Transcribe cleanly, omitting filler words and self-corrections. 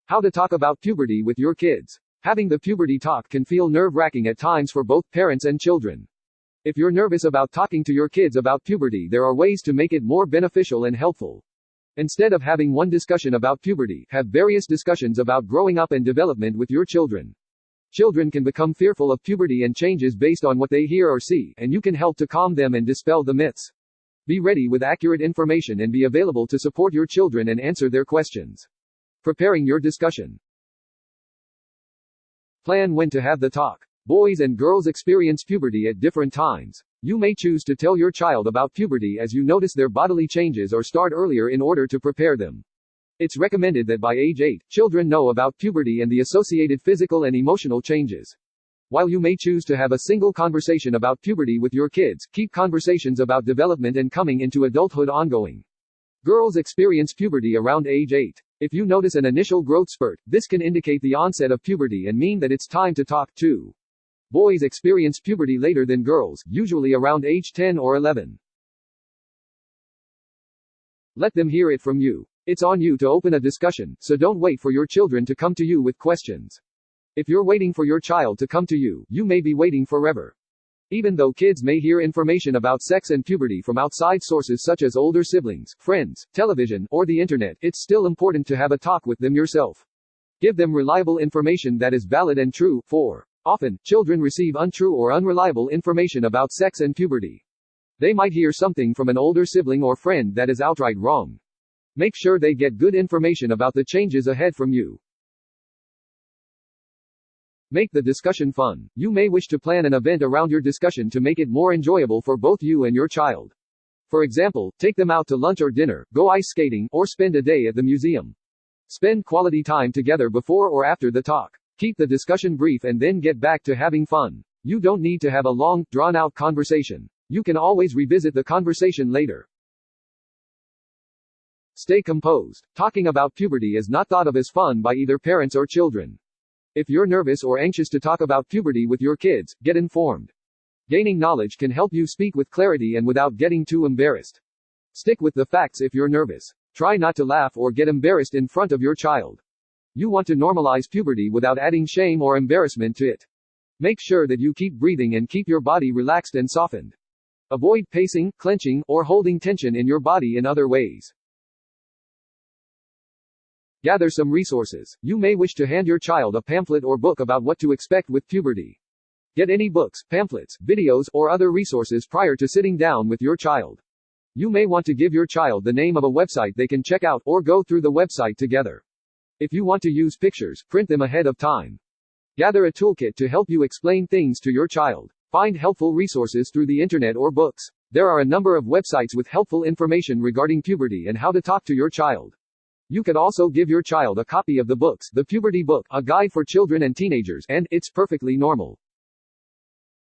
How to talk about puberty with your kids. Having the puberty talk can feel nerve-wracking at times for both parents and children. If you're nervous about talking to your kids about puberty, there are ways to make it more beneficial and helpful. Instead of having one discussion about puberty, have various discussions about growing up and development with your children. Children can become fearful of puberty and changes based on what they hear or see, and you can help to calm them and dispel the myths. Be ready with accurate information and be available to support your children and answer their questions. Preparing your discussion. Plan when to have the talk. Boys and girls experience puberty at different times. You may choose to tell your child about puberty as you notice their bodily changes or start earlier in order to prepare them. It's recommended that by age 8, children know about puberty and the associated physical and emotional changes. While you may choose to have a single conversation about puberty with your kids, keep conversations about development and coming into adulthood ongoing. Girls experience puberty around age 8. If you notice an initial growth spurt, this can indicate the onset of puberty and mean that it's time to talk too. Boys experience puberty later than girls, usually around age 10 or 11. Let them hear it from you. It's on you to open a discussion, so don't wait for your children to come to you with questions. If you're waiting for your child to come to you, you may be waiting forever. Even though kids may hear information about sex and puberty from outside sources such as older siblings, friends, television, or the internet, it's still important to have a talk with them yourself. Give them reliable information that is valid and true, for often, children receive untrue or unreliable information about sex and puberty. They might hear something from an older sibling or friend that is outright wrong. Make sure they get good information about the changes ahead from you. Make the discussion fun. You may wish to plan an event around your discussion to make it more enjoyable for both you and your child. For example, take them out to lunch or dinner, go ice skating, or spend a day at the museum. Spend quality time together before or after the talk. Keep the discussion brief and then get back to having fun. You don't need to have a long, drawn-out conversation. You can always revisit the conversation later. Stay composed. Talking about puberty is not thought of as fun by either parents or children. If you're nervous or anxious to talk about puberty with your kids, get informed. Gaining knowledge can help you speak with clarity and without getting too embarrassed. Stick with the facts if you're nervous. Try not to laugh or get embarrassed in front of your child. You want to normalize puberty without adding shame or embarrassment to it. Make sure that you keep breathing and keep your body relaxed and softened. Avoid pacing, clenching, or holding tension in your body in other ways. Gather some resources. You may wish to hand your child a pamphlet or book about what to expect with puberty. Get any books, pamphlets, videos, or other resources prior to sitting down with your child. You may want to give your child the name of a website they can check out, or go through the website together. If you want to use pictures, print them ahead of time. Gather a toolkit to help you explain things to your child. Find helpful resources through the internet or books. There are a number of websites with helpful information regarding puberty and how to talk to your child. You could also give your child a copy of the books, The Puberty Book, A Guide for Children and Teenagers, and It's Perfectly Normal.